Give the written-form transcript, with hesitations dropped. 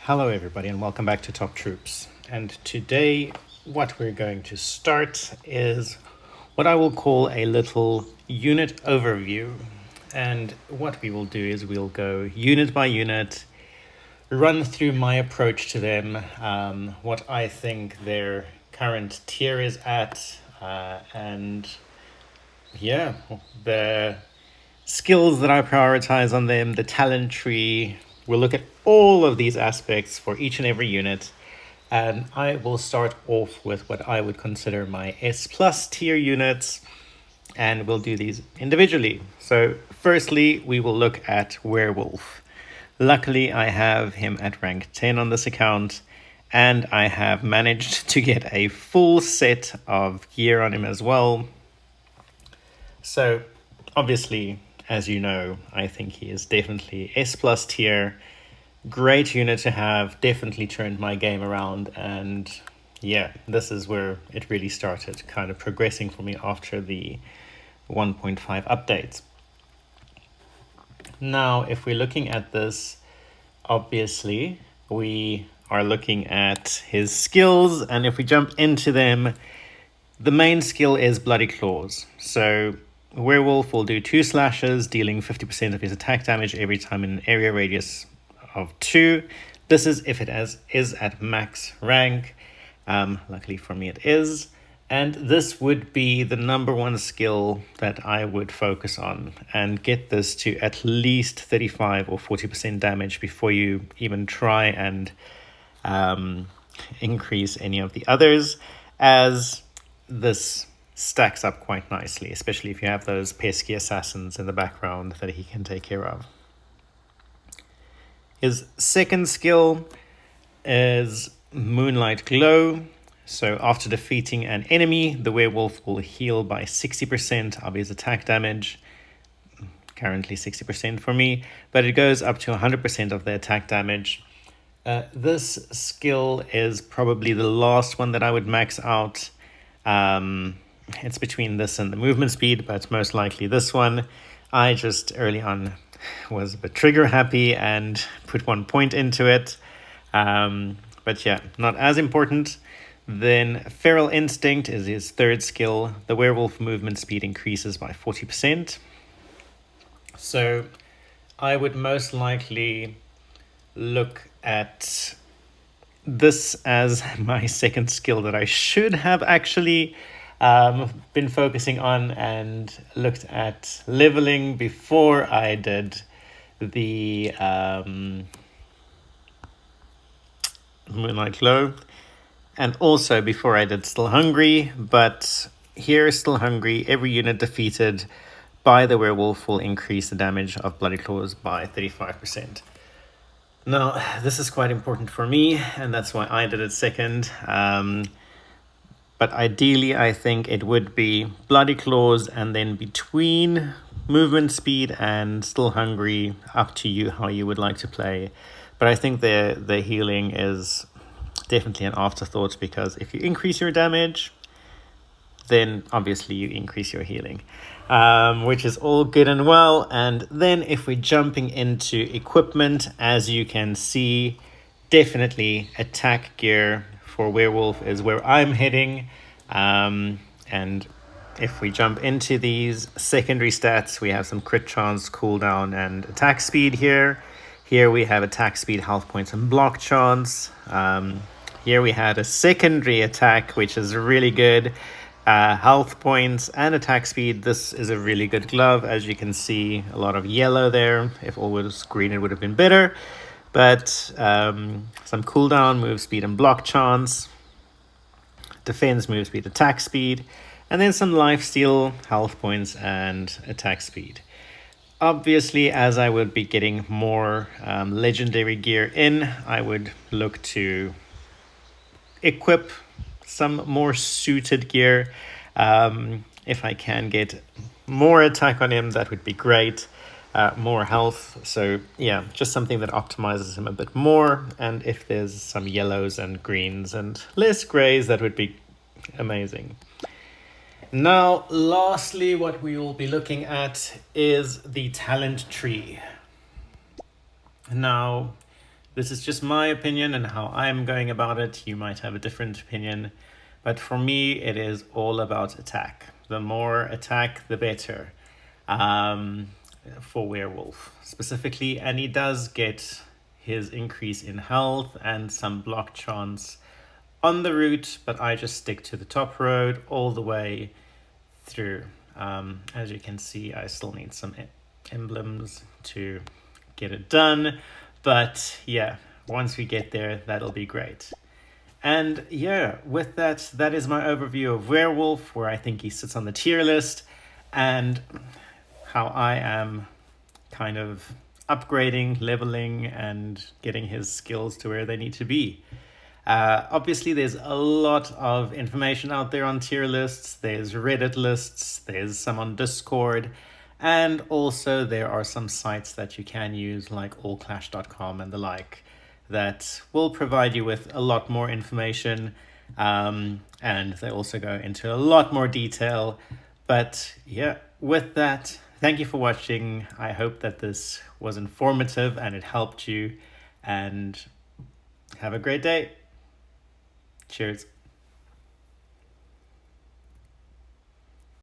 Hello everybody and welcome back to Top Troops. And today what we're going to start is what I will call a little unit overview. And what we will do is we'll go unit by unit, run through my approach to them, what I think their current tier is at, and yeah, the skills that I prioritize on them, the talent tree. We'll look at all of these aspects for each and every unit. And I will start off with what I would consider my S plus tier units. And we'll do these individually. So firstly, we will look at Werewolf. Luckily, I have him at rank 10 on this account. And I have managed to get a full set of gear on him as well. So obviously, as you know, I think he is definitely S plus tier. Great unit to have, definitely turned my game around. And yeah, this is where it really started kind of progressing for me after the 1.5 updates. Now, if we're looking at this, obviously, we are looking at his skills. And if we jump into them, the main skill is Bloody Claws. So Werewolf will do 2 slashes, dealing 50% of his attack damage every time in an area radius of 2. This is if it is at max rank. Luckily for me it is. And this would be the number one skill that I would focus on and get this to at least 35 or 40% damage before you even try and increase any of the others, as this stacks up quite nicely, especially if you have those pesky assassins in the background that he can take care of. His second skill is Moonlight Glow. So after defeating an enemy, the werewolf will heal by 60% of his attack damage. Currently 60% for me, but it goes up to 100% of the attack damage. This skill is probably the last one that I would max out. It's between this and the movement speed, but most likely this one. I just early on was a bit trigger happy and put 1 point into it. But yeah, not as important. Then Feral Instinct is his third skill. The werewolf movement speed increases by 40%. So I would most likely look at this as my second skill that I should have actually been focusing on and looked at leveling before I did the Moonlight Glow, and also before I did Still Hungry. But here, Still Hungry, every unit defeated by the werewolf will increase the damage of Bloody Claws by 35%. Now, this is quite important for me, and that's why I did it second. But ideally, I think it would be Bloody Claws, and then between movement speed and Still Hungry, up to you how you would like to play. But I think the healing is definitely an afterthought, because if you increase your damage, then obviously you increase your healing, which is all good and well. And then if we're jumping into equipment, as you can see, definitely attack gear for Werewolf is where I'm heading. And if we jump into these secondary stats, we have some crit chance, cooldown, and attack speed here. Here we have attack speed, health points, and block chance. Here we had a secondary attack, which is really good. Health points and attack speed. This is a really good glove. As you can see, a lot of yellow there. If all was green, it would have been better. But some cooldown, move speed, and block chance. Defense, move speed, attack speed. And then some lifesteal, health points, and attack speed. Obviously, as I would be getting more legendary gear in, I would look to equip some more suited gear. If I can get more attack on him, that would be great. More health. So yeah, just something that optimizes him a bit more. And if there's some yellows and greens and less grays, that would be amazing. Now, lastly, what we will be looking at is the talent tree. Now, This is just my opinion and how I'm going about it. You might have a different opinion, but for me, it is all about attack. The more attack, the better. For Werewolf specifically, and he does get his increase in health and some block chance on the route, but I just stick to the top road all the way through. As you can see, I still need some emblems to get it done, but yeah, once we get there, that'll be great. And yeah, with that, that is my overview of Werewolf, where I think he sits on the tier list, and how I am kind of upgrading, leveling, and getting his skills to where they need to be. Obviously, there's a lot of information out there on tier lists. There's Reddit lists, there's some on Discord, and also there are some sites that you can use like allclash.com and the like that will provide you with a lot more information, and they also go into a lot more detail. But yeah, with that, thank you for watching. I hope that this was informative and it helped you, and have a great day. Cheers.